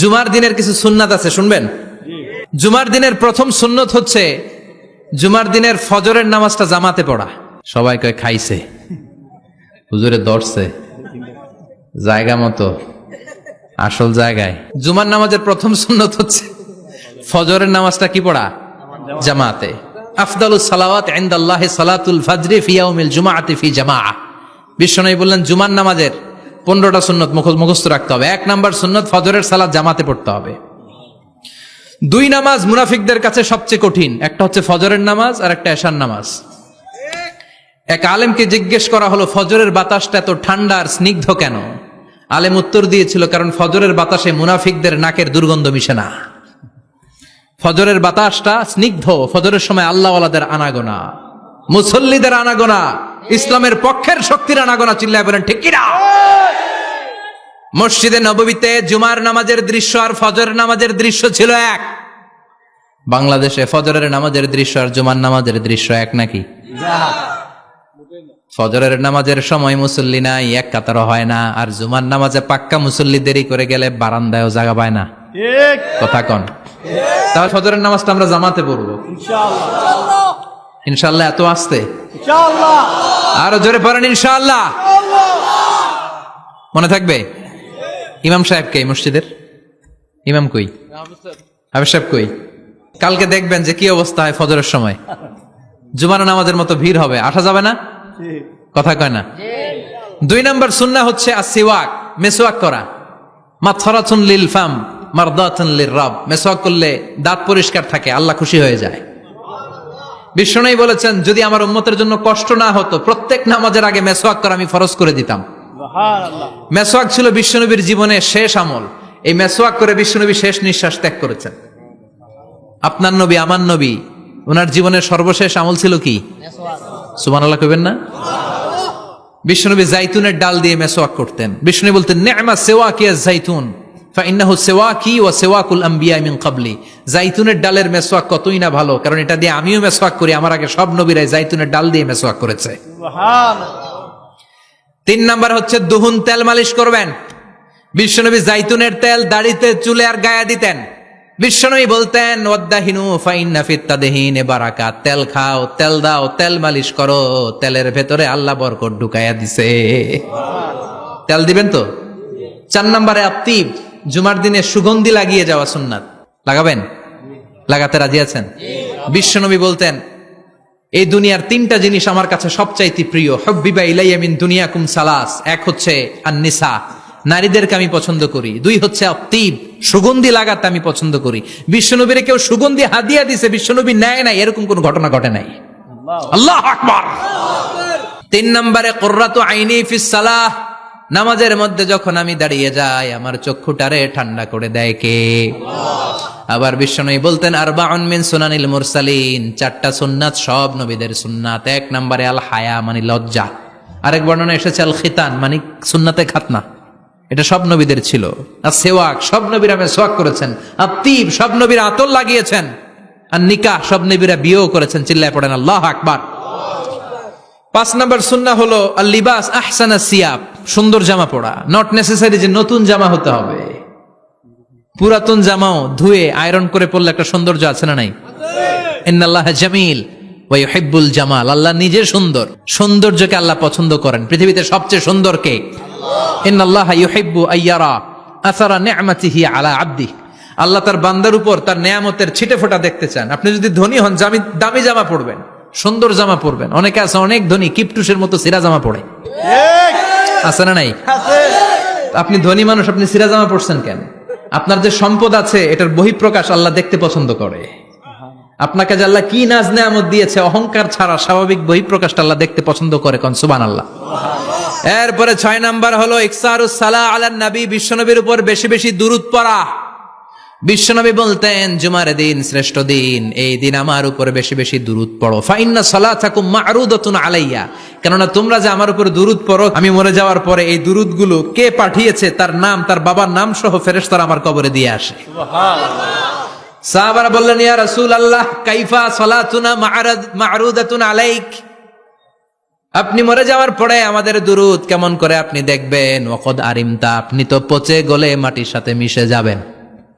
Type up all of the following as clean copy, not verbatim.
জুমার দিনের কিছু সুন্নাত আছে, শুনবেন? জুমার দিনের প্রথম সুন্নত হচ্ছে জুমার দিনের ফজরের নামাজটা জামাতে পড়া। সবাই কয় খাইছে, হুজুরে দর্শে জায়গা মতো আসল জায়গায়। জুমার নামাজের প্রথম সুন্নত হচ্ছে ফজরের নামাজটা কি পড়া? জামাতে। আফদালুস সালাওয়াত ইনদাল্লাহি সালাতুল ফাজরি ফি ইয়াউমিল জুমআতি ফি জামাআ। বিশ্বনবী বললেন জুমার নামাজের 15টা সুন্নত মুখস্থ রাখতে হবে। 1 নাম্বার সুন্নত ফজরের সালাত জামাতে পড়তে হবে। 2 নামাজ মুনাফিকদের কাছে সবচেয়ে কঠিন, একটা হচ্ছে ফজরের নামাজ আর একটা এশার নামাজ। এক আলেমকে জিজ্ঞেস করা হলো ফজরের বাতাসটা এত ঠান্ডা আর স্নিগ্ধ কেন? আলেম উত্তর দিয়েছিল, কারণ ফজরের বাতাসে মুনাফিকদের নাকের দুর্গন্ধ মিশে না। ফজরের বাতাসটা স্নিগ্ধ, ফজরের সময় আল্লাহওয়ালাদের আনাগোনা, মুসল্লিদের আনাগোনা, ইসলামের পক্ষের শক্তির আনাগোনা। চিল্লায় বলেন ঠিক কিনা? মসজিদে নববীতে জুমার নামাজের দৃশ্য আর ফজরের নামাজের দৃশ্য ছিল এক। বাংলাদেশে ফজরের নামাজের দৃশ্য আর জুমার নামাজের দৃশ্য এক নাকি? ফজরের নামাজের সময় মুসল্লি নাই, এক কাতার হয় না, আর জুমার নামাজে পাক্কা মুসল্লি দেরি করে গেলে বারান্দায়ও জায়গা পায় না। কথা কন? তাহলে ফজরের নামাজটা আমরা জামাতে পড়বো ইনশাআল্লাহ। ইনশাআল্লাহ এত আসতে ইনশাআল্লাহ, আরো জোরে পড়েন ইনশাআল্লাহ। মনে থাকবে? ইমাম সাহেব কে? মসজিদের ইমাম কই? হাফেজ সাহেব কই? কালকে দেখবেন যে কি অবস্থা হয় ফজরের সময়। জুমার নামাজের মতো ভিড় হবে, আসা যাবে না। কথা কয় না? 2 নাম্বার সুন্নাহ হচ্ছে আসিওয়াক, মেসওয়াক করা। মাথরাতুন লিল ফাম মারদাতুন লিররাব। মেসওয়াক করলে দাঁত পরিষ্কার থাকে, আল্লাহ খুশি হয়ে যায়। বিশ্বনবী বলেছেন যদি আমার উম্মতের জন্য কষ্ট না হতো প্রত্যেক নামাজের আগে মেসওয়াক করা আমি ফরজ করে দিতাম। মেসওয়াক ছিল বিশ্বনবীর জীবনের শেষ আমল। এই মেসওয়াক করে বিশ্বনবী শেষ নিঃশ্বাস ত্যাগ করেছেন। আপনার নবী, আমার নবী, ওনার জীবনের সর্বশেষ আমল ছিল কি? সুবহানাল্লাহ কইবেন না? বিশ্বনবী জাইতুনের ডাল দিয়ে মেসওয়াক করতেন। বিশ্বনবী বলতেন নি'মা সিওয়াকিয়াজ জাইতুন ফাইন্নাহু সিওয়াকি ওয়া সিওয়াকুল আম্বিয়া মিন ক্বাবলি। জাইতুনের ডালের মেসওয়াক কতই না ভালো, কারণ এটা দিয়ে আমিও মেসওয়াক করি, আমার আগে সব নবীরাই জাইতুনের ডাল দিয়ে মেসওয়াক করেছে। সুবহানাল্লাহ। 3 নাম্বার হচ্ছে দুহুন, তেল মালিশ করবেন। বিশ্বনবী জাইতুনের তেল দাড়িতে, চুলে আর গায়ে দিতেন। বিশ্বনবী বলতেন ওয়াদাহিনু ফাইন্না ফিত তাদহিন বারাকাত। তেল খাও, তেল দাও, তেল মালিশ করো, তেলের ভেতরে আল্লাহ বরকত ঢুকাইয়া দিছে। তেল দিবেন তো? 4 নম্বরে আত্তিব, জুমার দিনে সুগন্ধি লাগিয়ে যাওয়া সুন্নাত। লাগাবেন? লাগাতে রাজি আছেন? বিশ্বনবী বলতেন এই দুনিয়ার 3টা জিনিস আমার কাছে সবচাইতে প্রিয়। হুব্বিবা ইলাইয়া মিন দুনিয়াকুম সালাস। 1 হচ্ছে আন-নিসা, নারীদেরকে আমি পছন্দ করি। 2 হচ্ছে আত্তিব, সুগন্ধি লাগাতে আমি পছন্দ করি। বিশ্বনবীরে কেউ সুগন্ধি হাদিয়া দিছে, বিশ্বনবী নেয় নাই, এরকম কোন ঘটনা ঘটে নাই। আল্লাহু আকবার। 3 নম্বরে কুররাতু আইনি ফিস সালাহ। নামাজের মধ্যে যখন আমি দাঁড়িয়ে যাই আমার চক্ষুটারে ঠান্ডা করে দেয় কে? আবার বিশ্বনবী বলতেন আরবাউন মিন সুনানিল মুরসালিন। 4টা সুন্নাত সব নবীদের সুন্নাত। 1 নম্বরে আল হায়া মানে লজ্জা। আরেক বর্ণনা এসেছে আল খিতান মানে সুন্নাতে খাতনা, এটা সব নবীদের ছিল। আর সেওয়াক, সব নবীরা মেসওয়াক করেছেন। আত্তিব, সব নবীরা আতর লাগিয়েছেন। আর নিকাহ, সব নবীরা বিয়েও করেছেন। চিল্লায় পড়েন আল্লাহু আকবার। 5 নম্বর সুন্নাহ হলো আল লিবাস আহসানা সিয়াব, সুন্দর জামা পরা। নট নেসেসারি যে নতুন জামা হতে হবে, পুরাতন জামাও ধুয়ে আয়রন করে পরলে একটা সৌন্দর্য আছে না নাই? ইন্নাল্লাহা জামিল ওয়া ইউহিব্বুল জামাল। আল্লাহ নিজে সুন্দর, সৌন্দর্যকে আল্লাহ পছন্দ করেন। পৃথিবীতে সবচেয়ে সুন্দর কে? ইন্নাল্লাহা ইউহিব্বু আইয়ারা আসারা নি'মাতিহি আলা আবদি। আল্লাহ তার বান্দার উপর তার নেয়ামতের ছিটেফোঁটা দেখতে চান। আপনি যদি ধনী হন দামি জামা পরবেন, সুন্দর জামা পরবেন। অনেকে আছে অনেক ধনী কিপটুসের মতো সিরা জামা পরে, আছে না নাই? আপনি ধনী মানুষ, আপনি সিরা জামা পরছেন কেন? আপনার যে সম্পদ আছে এটার বহিঃপ্রকাশ আল্লাহ দেখতে পছন্দ করে। আপনাকে যে আল্লাহ কি নাজ নেয়ামত দিয়েছে, অহংকার ছাড়া স্বাভাবিক বহিঃপ্রকাশটা আল্লাহ দেখতে পছন্দ করে। কোন সুবহানাল্লাহ। এরপরে 6 নাম্বার হলো ইকসারুস সালাহ আলান নবী, বিশ্বনবীর উপর বেশি বেশি দুরূদ পড়া। বিশ্বনবী বলতেন জুমার দিন শ্রেষ্ঠ দিন, এই দিন আমার উপর বেশি বেশি দুরূদ পড়ো। ফাইন্না সালাতাকুম মা'রুদাতুন আলাইয়া। কেননা তোমরা যে আমার উপর দুরূদ পড়ো, আমি মরে যাওয়ার পরে এই দুরূদগুলো কে পাঠিয়েছে তার নাম, তার বাবার নাম সহ ফেরেশতারা আমার কবরে দিয়ে আসে। সুবহানাল্লাহ। সাহাবারা বললেন ইয়া রাসূলুল্লাহ কাইফা সালাতুনা মা'রুদাতুন আলাইক। আপনি মরে যাওয়ার পরে আমাদের দুরূদ কেমন করে আপনি দেখবেন? ওয়াকাদ আরিমতা, আপনি তো পচে গলে মাটির সাথে মিশে যাবেন।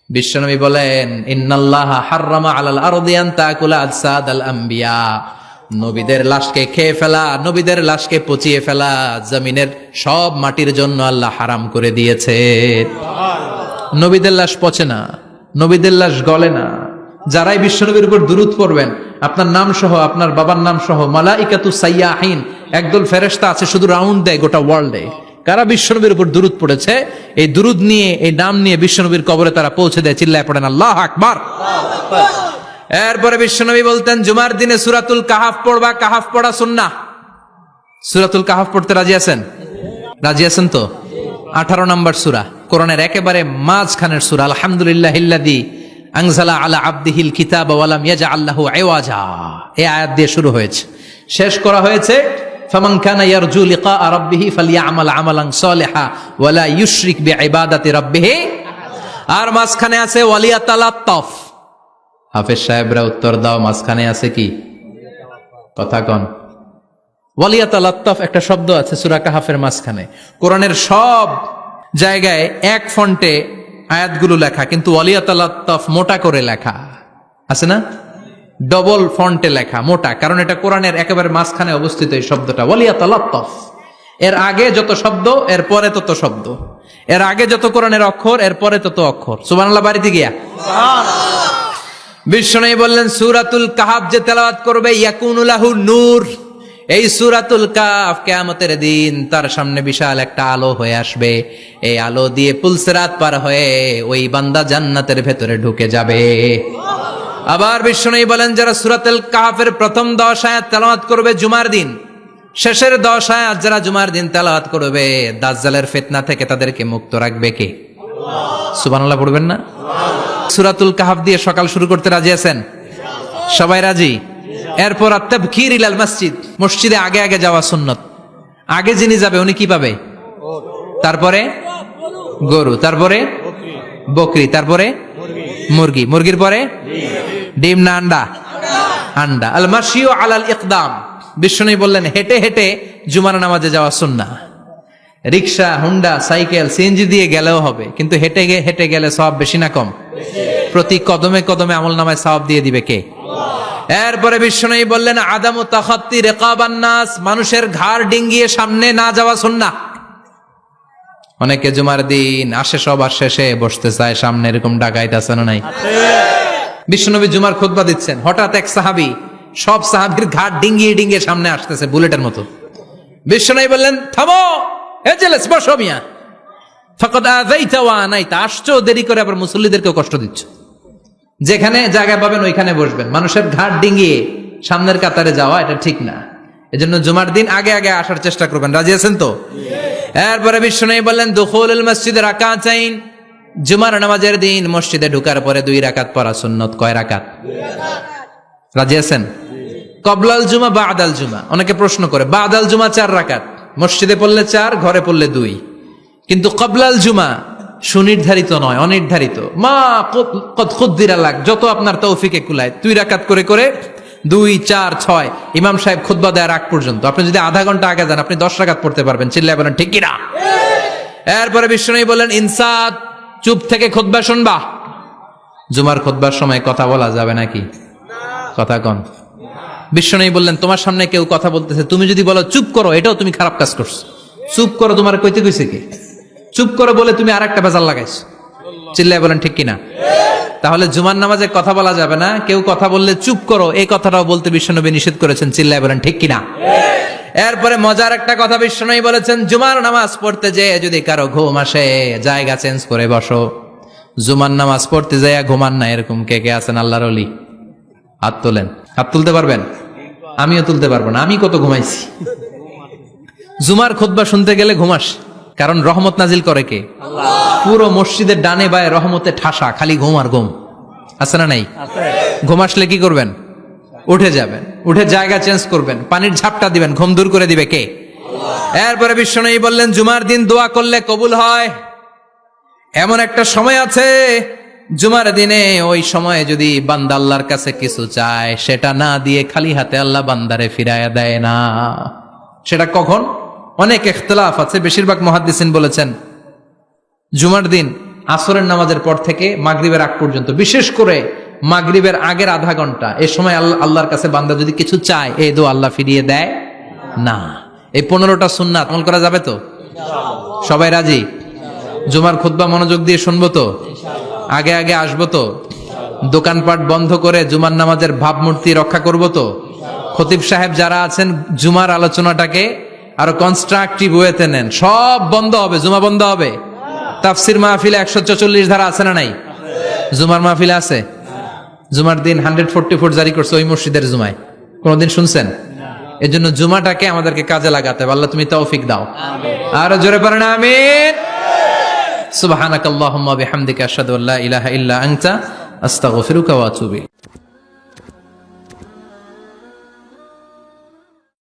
বিশ্বনবী বলেন, ইন্নাল্লাহা হাররামা আলাল আরদি আন তাকুলা আজসাদাল আম্বিয়া, নবীদের লাশকে খেয়ে ফেলা, নবীদের লাশকে পচিয়ে ফেলা জমিনের সব মাটির জন্য আল্লাহ হারাম করে দিয়েছে। নবীদের লাশ পচে না, নবীদের লাশ গলে না। যারাই বিশ্বনবীর উপর দুরূদ পড়বেন, আপনার নাম সহ, আপনার বাবার নাম সহ, মালাইকাতু সাইয়াহিন, একদল ফেরেশতা আছে শুধু রাউন্ড দেয় গোটা ওয়ার্ল্ডে। কারা বিশ্বনবীর উপর দুরূদ পড়েছে, এই দুরূদ নিয়ে, এই নাম নিয়ে বিশ্বনবীর কবরে তারা পৌঁছে দেয়। চিল্লায় পড়েন আল্লাহু আকবার। এরপরে বিশ্বনবী বলতেন, জুমার দিনে সূরাতুল কাহাফ পড়বা। কাহাফ পড়া সুন্নাহ। সূরাতুল কাহাফ পড়তে রাজি আছেন? রাজি আছেন তো? 18 নম্বর সূরা, কোরআনের একেবারে মাঝখানের সূরা। আলহামদুলিল্লাহিল্লাযী আনজালা আলা আবদিহিল কিতাবা ওয়া লাম ইয়াজআল লাহু ইওয়াজা, এই আয়াত দিয়ে শুরু হয়েছে, শেষ করা হয়েছে ফামান কানা ইয়ারজু লিকা রাব্বিহি ফালইআমাল আমালান সালিহা ওয়া লা ইউশরিক বিইবাদাতি রাব্বিহি। আর মাঝখানে আছে ওয়ালিয়াতালাত্তাফ। হাফেজ সাহেবরা উত্তর দাও, মাঝখানে আছে কি? কথা কন। ওয়ালিয়াতালাত্তাফ একটা শব্দ আছে সূরা কাহাফের মাঝখানে। কোরআনের সব জায়গায় এক ফন্টে আয়াতগুলো লেখা, কিন্তু ওয়ালিয়াতালাত্তাফ মোটা করে লেখা আছে না? ডবল ফন্টে লেখা, মোটা, কারণ এটা কোরআনের একেবারে মাঝখানে অবস্থিত এই শব্দটা ওয়ালিয়াতালাত্তাফ। এর আগে যত শব্দ, এর পরে তত শব্দ, এর আগে যত কোরআনের অক্ষর, এর পরে তত অক্ষর। সুবহানাল্লাহ বাড়িতে গিয়া বিশ্বনবী বললেন, সূরাতুল কাহাফ যে তেলাওয়াত করবে ইয়াকুনু লাহু নূর, এই সূরাতুল কাহাফ কিয়ামতের দিন তার সামনে বিশাল একটা আলো হয়ে আসবে। এই আলো দিয়ে পুলসিরাত পার হয়ে ওই বান্দা জান্নাতের ভেতরে ঢুকে যাবে। আবার বিশ্বনবী বলেন, যারা সূরাতুল কাহাফের প্রথম 10 আয়াত তেলাওয়াত করবে জুমার দিন, শেষের 10 আয়াত যারা জুমার দিন তেলাওয়াত করবে, দাজ্জালের ফিতনা থেকে তাদেরকে মুক্ত রাখবে কে? সুবহানাল্লাহ পড়বেন না? সূরাতুল কাহাফ দিয়ে সকাল শুরু করতে রাজি আছেন? সবাই রাজি? এরপর আত-তাবকির ইলাল মসজিদ, মসজিদে আগে আগে যাওয়া সুন্নত। আগে যিনি যাবে উনি কি পাবে? তারপরে গরু, তারপরে বকরি, তারপরে মুরগি, মুরগির পরে ডিম না আন্ডা? আন্ডা। আল মাশিউ আলাল ইকদাম, বিশ্বনবী বললেন হেঁটে হেঁটে জুমার নামাজে যাওয়া সুন্নাহ। রিকশা, হুন্ডা, সাইকেল, সিএনজি দিয়ে গেলেও হবে, কিন্তু হেঁটে হেঁটে গেলে সওয়াব বেশি না কম? প্রতি কদমে কদমে আমলনামায় সওয়াব দিয়ে দিবে কে? এরপরে বিশ্বনবী বললেন, আদামু তাখাত্তি রিকাবান নাস, মানুষের ঘাড় ডিঙ্গিয়ে সামনে না যাওয়া সুন্নাহ। অনেকে জুমার দিন আসে, সবার শেষে বসতে চায় সামনে, এরকম ডাকাইত আছে না নাই? বিশ্বনবী জুমার খুতবা দিচ্ছেন, হঠাৎ এক সাহাবী সব সাহাবীর ঘাড় ডিঙ্গিয়ে ডিঙ্গিয়ে সামনে আসতেছে বুলেটের মতো। বিশ্বনবী বললেন, থামো, এজেলেস, বসো মিয়া, ফাকাদ আযাইতা ওয়া আনাইতা, আসছো দেরি করে, আবার মুসল্লিদেরকেও কষ্ট দিচ্ছ। যেখানে জায়গা পাবেন ওইখানে বসবেন, মানুষের ঘাড় ডিঙ্গিয়ে সামনের কাতারে যাওয়া এটা ঠিক না। এজন্য জুমার দিন আগে আগে আসার চেষ্টা করবেন। রাজি আছেন তো? এরপরে বিশ্বনবী বললেন, দুখুলুল মসজিদে রাকাতাইন, জুমার নামাজের দিন মসজিদে ঢোকার পরে 2 রাকাত পড়া সুন্নত। কয় রাকাত? রাজি আছেন? কবলাল জুমা বাদাল জুমা। অনেকে প্রশ্ন করে, বাদাল জুমা 4 রাকাত, মসজিদে পড়লে 4, ঘরে পড়লে 2, কিন্তু কবলাল জুমা সুনির্ধারিত নয়, অনির্ধারিত। মা কদ খুদ্দিরা লাক, যত আপনার তৌফিকে কুলায় 2 রাকাত করে করে 2, 4, 6 ইমাম সাহেব খুতবা দেওয়ার আগ পর্যন্ত। আপনি যদি আধা ঘন্টা আগে যান, আপনি 10 রাকাত পড়তে পারবেন। চিল্লায় বলেন ঠিক কিনা? এরপরে বিশ্বনবী বললেন, ইনসাত, চুপ থেকে খুতবা শুনবা। জুমার খুতবার সময় কথা বলা যাবে নাকি? কথা কন। বিশ্বনবী বললেন, তোমার সামনে কেউ কথা বলতেছে, তুমি যদি বলো চুপ করো, এটাও তুমি খারাপ কাজ করছো। চুপ করো তোমার কইতে কইছে কি? চুপ করো বলে তুমি আরেকটা বেজাল লাগাইছো। চিল্লায় বলেন ঠিক কিনা? তাহলে জুমার নামাজে কথা বলা যাবে না। কেউ কথা বললে চুপ করো, এই কথাটাও বলতে বিশ্বনবী নিষেধ করেছেন। চিল্লায় বলেন ঠিক কিনা? এরপরে মজার একটা কথা বিশ্বনবী বলেছেন, জুমার নামাজ পড়তে যে যদি কারো ঘুম আসে, জায়গা চেঞ্জ করে বসো। জুমার নামাজ পড়তে যাইয়া ঘুমান না, এরকম কে কে আছেন আল্লাহর ওলি? হাত তোলেন। হাত তুলতে পারবেন? আমিও তুলতে পারবো না, আমি কত ঘুমাইছি। জুমার খুতবা শুনতে গেলে ঘুমাস, কারণ রহমত নাজিল করে কে? আল্লাহ। পুরো মসজিদের ডানে বায়ে রহমতে ঠাসা, খালি ঘুম আর ঘুম। আছে না নাই? ঘুম আসলে কি করবেন? উঠে যাবেন, উঠে জায়গা চেঞ্জ করবেন, পানির ঝাপটা দিবেন, ঘুম দূর করে দিবে কে? এরপরে বিশ্বনবী বললেন, জুমার দিন দোয়া করলে কবুল হয়। এমন একটা সময় আছে জুমার দিনে, ওই সময়ে যদি বান্দা আল্লাহর কাছে কিছু চায়, সেটা না দিয়ে খালি হাতে আল্লাহ বান্দারে ফিরাইয়া দেয় না। সেটা কখন? অনেক ইখতিলাফ আছে, বেশিরভাগ মুহাদ্দিসিন বলেছেন জুমার দিন আসরের নামাজের পর থেকে মাগরিবের আগ পর্যন্ত, বিশেষ করে মাগরিবের আগের আধা ঘন্টা, এই সময় আল্লাহর কাছে বান্দা যদি কিছু চায়, এই দোয়া আল্লাহ ফিরিয়ে দেয় না। এই 15টা সুন্নাত আমল করা যাবে তো? সবাই রাজি? জুমার খুতবা মনোযোগ দিয়ে শুনবো তো? আগে আগে আসবো তো? দোকানপাট বন্ধ করে জুমার নামাজের ভাবমূর্তি রক্ষা করবো তো? খতিব সাহেব যারা আছেন, জুমার আলোচনাটাকে আরো কনস্ট্রাকটিভ ওয়েতে নেন। সব বন্ধ হবে, জুমা বন্ধ হবে। তাফসির মাহফিলে 144 ধারা আছে না নাই? জুমার মাহফিলে আছে? জুমার দিন 144 জারি করছে ওই মসজিদের জুমায়, কোনদিন শুনছেন? এই জন্য জুমাটাকে আমাদেরকে কাজে লাগাতে হবে। আল্লাহ তুমি তৌফিক দাও। আর জোরে পড়েন আমিন। সুবহানাকাল্লাহুম্মা বিহামদিকা আশহাদু আল্লা ইলাহা ইল্লা আনতা আস্তাগফিরুকা ওয়া আতুবু ইলাইক।